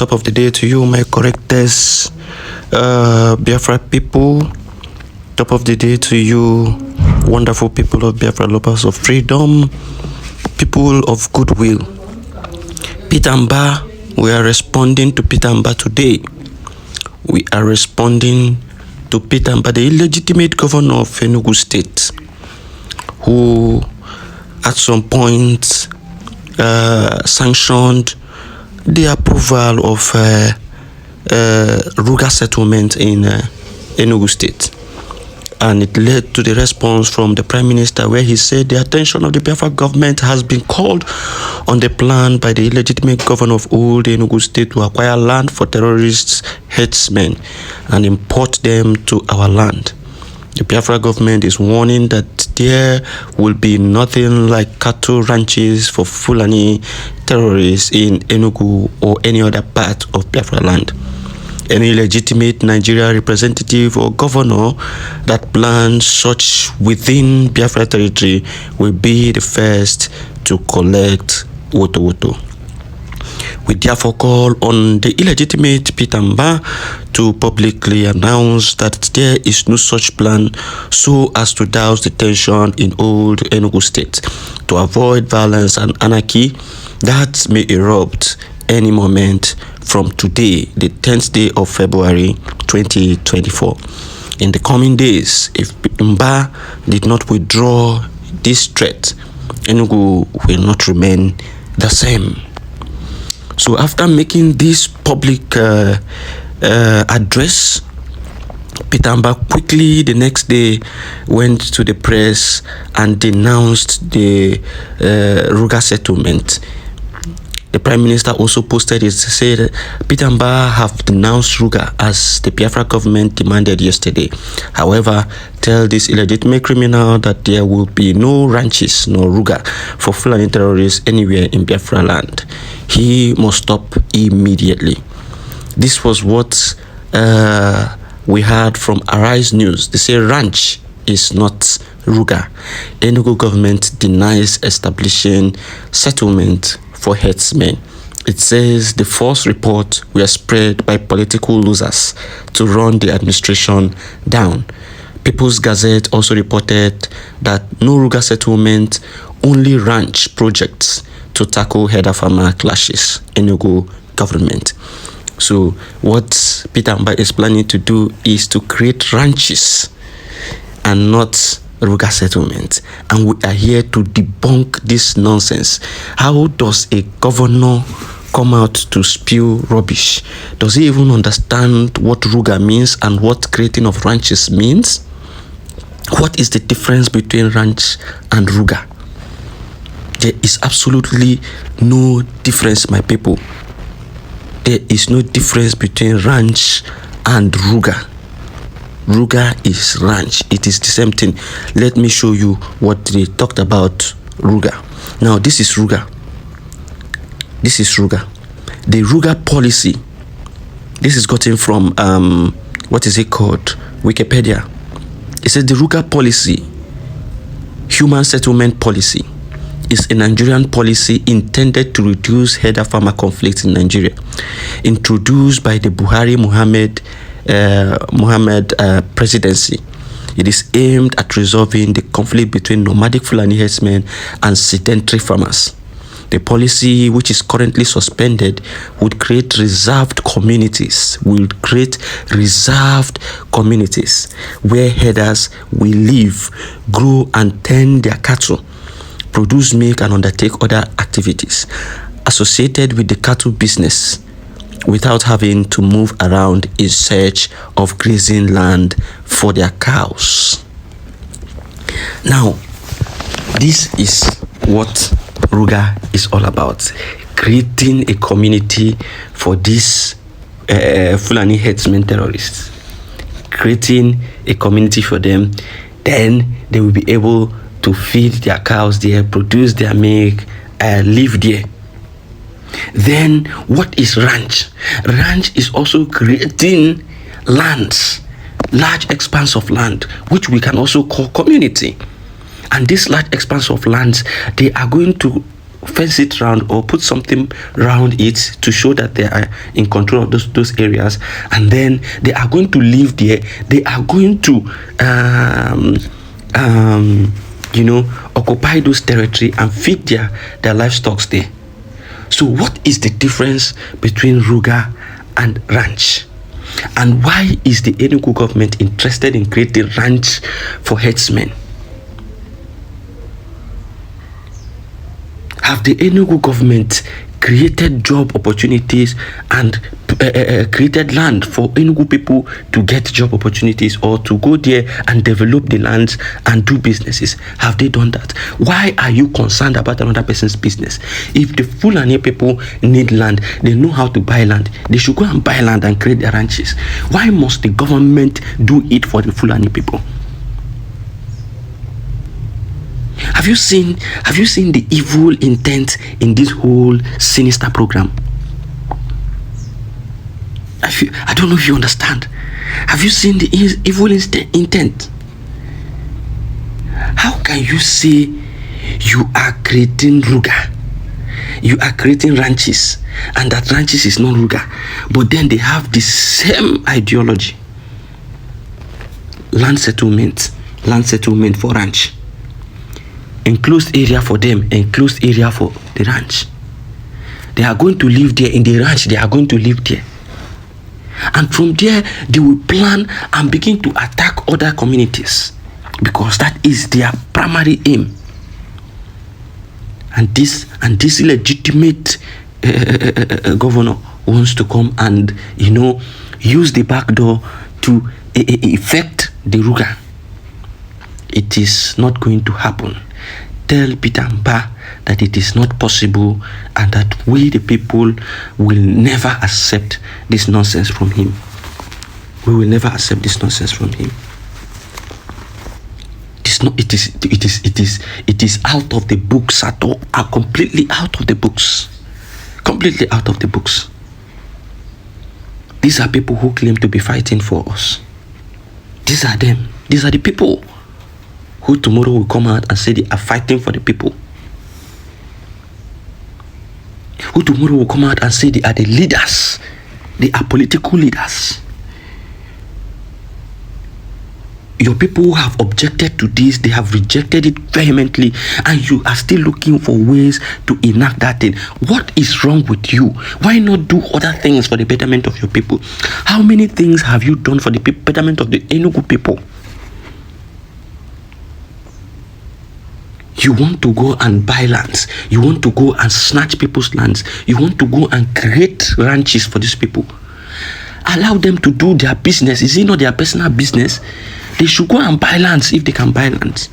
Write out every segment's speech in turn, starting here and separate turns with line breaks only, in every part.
top of the day to you, my correctest Biafra people. Top of the day to you, wonderful people of Biafra, lovers of freedom, people of goodwill. Peter Mba, we are responding to Peter Mba today. We are responding to Peter Mba, the illegitimate governor of Enugu State, who at some point sanctioned the approval of Ruga settlement in Enugu State. And it led to the response from the Prime Minister, where he said the attention of the Biafra government has been called on the plan by the illegitimate governor of old Enugu State to acquire land for terrorists, herdsmen, and import them to our land. The Biafra government is warning that there will be nothing like cattle ranches for Fulani terrorists in Enugu or any other part of Biafra land. Any legitimate Nigeria representative or governor that plans such within Biafra territory will be the first to collect Woto. We therefore call on the illegitimate Peter Mba to publicly announce that there is no such plan so as to douse the tension in old Enugu State, to avoid violence and anarchy that may erupt any moment from today, the 10th day of February 2024. In the coming days, if Mba did not withdraw this threat, Enugu will not remain the same. So after making this public address, Peter Mba quickly the next day went to the press and denounced the Ruga settlement. The Prime Minister also posted it, said Peter Mba have denounced Ruga as the Biafra government demanded yesterday. However, tell this illegitimate criminal that there will be no ranches nor Ruga for Fulani terrorists anywhere in Biafra land. He must stop immediately. This was what we heard from Arise News. They say ranch is not Ruga. Enugu government denies establishing settlement for herdsmen. It says the false report were spread by political losers to run the administration down. People's Gazette also reported that no Ruga settlement, only ranch projects to tackle header farmer clashes. Enugu government. So what Peter Mba is planning to do is to create ranches and not Ruga settlement, and we are here to debunk this nonsense. How does a governor come out to spew rubbish? Does he even understand what Ruga means and what creating of ranches means? What is the difference between ranch and Ruga? There is absolutely no difference, my people. There is no difference between ranch and Ruga. Ruga is ranch. It is the same thing. Let me show you what they talked about Ruga. Now, this is Ruga. This is Ruga. The Ruga policy. This is gotten from, what is it called? Wikipedia. It says the Ruga policy, human settlement policy, is a Nigerian policy intended to reduce header farmer conflicts in Nigeria. Introduced by the Buhari Mohammed presidency. It is aimed at resolving the conflict between nomadic Fulani herdsmen and sedentary farmers. The policy, which is currently suspended, would create reserved communities, where herders will live, grow and tend their cattle, produce milk and undertake other activities associated with the cattle business, without having to move around in search of grazing land for their cows. Now, this is what Ruga is all about. Creating a community for these Fulani herdsmen terrorists. Creating a community for them. Then they will be able to feed their cows there, produce their milk, live there. Then what is ranch? Ranch is also creating lands, large expanse of land, which we can also call community. And this large expanse of lands, they are going to fence it round or put something around it to show that they are in control of those areas, and then they are going to live there. They are going to occupy those territory and feed their livestock there. So what is the difference between Ruga and ranch? And why is the Enugu government interested in creating ranch for herdsmen? Have the Enugu government created job opportunities and created land for Enugu people to get job opportunities or to go there and develop the lands and do businesses? Have they done that? Why are you concerned about another person's business? If the Fulani people need land, they know how to buy land. They should go and buy land and create their ranches. Why must the government do it for the Fulani people? Have you seen the evil intent in this whole sinister program? I don't know if you understand. Have you seen the evil intent? How can you say you are creating Ruga, you are creating ranches, and that ranches is not Ruga, but then they have the same ideology? Land settlement for ranch. Enclosed area for them, enclosed area for the ranch. They are going to live there in the ranch. They are going to live there. And from there, they will plan and begin to attack other communities because that is their primary aim. And this illegitimate governor wants to come and use the back door to effect the Ruga. It is not going to happen. Tell Peter Mba that it is not possible and that we the people will never accept this nonsense from him. We will never accept this nonsense from him. It is out of the books at all. Are completely out of the books. Completely out of the books. These are people who claim to be fighting for us. These are them. These are the people who tomorrow will come out and say they are fighting for the people. Who tomorrow will come out and say they are the leaders. They are political leaders. Your people who have objected to this, they have rejected it vehemently, and you are still looking for ways to enact that thing. What is wrong with you? Why not do other things for the betterment of your people? How many things have you done for the betterment of the Enugu people? You want to go and buy lands. You want to go and snatch people's lands. You want to go and create ranches for these people. Allow them to do their business. Is it not their personal business? They should go and buy lands if they can buy lands.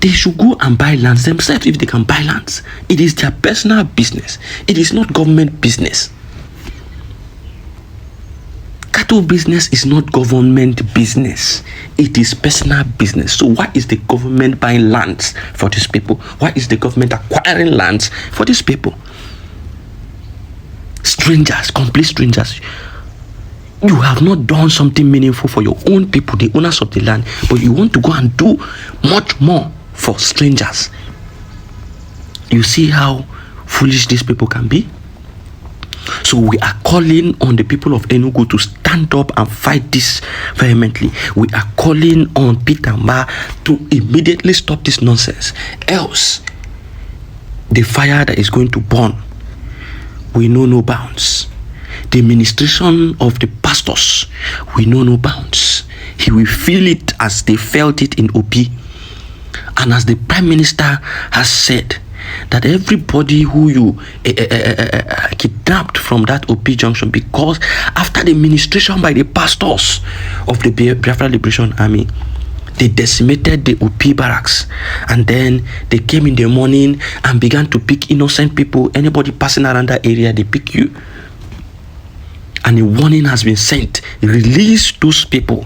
They should go and buy lands themselves if they can buy lands. It is their personal business. It is not government business. Cattle business is not government business. It is personal business. So why is the government buying lands for these people? Why is the government acquiring lands for these people? Strangers, complete strangers. You have not done something meaningful for your own people, the owners of the land, but you want to go and do much more for strangers. You see how foolish these people can be? So we are calling on the people of Enugu to stand up and fight this vehemently. We are calling on Peter Mba to immediately stop this nonsense. Else, the fire that is going to burn will know no bounds. The administration of the pastors will know no bounds. He will feel it as they felt it in OP. And as the Prime Minister has said, that everybody who you kidnapped from that OP junction, because after the administration by the pastors of the Biafra Liberation Army, they decimated the OP barracks, and then they came in the morning and began to pick innocent people. Anybody passing around that area, they pick you. And a warning has been sent. Release those people.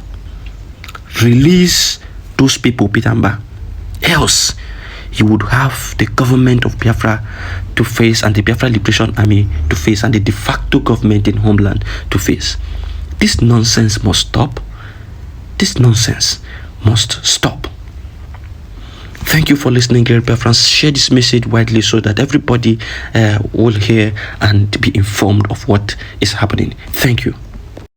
Release those people, Peter Mba. Else, you would have the government of Biafra to face, and the Biafra Liberation Army to face, and the de facto government in homeland to face. This nonsense must stop. This nonsense must stop. Thank you for listening, Great Biafrans. Share this message widely so that everybody will hear and be informed of what is happening. Thank you.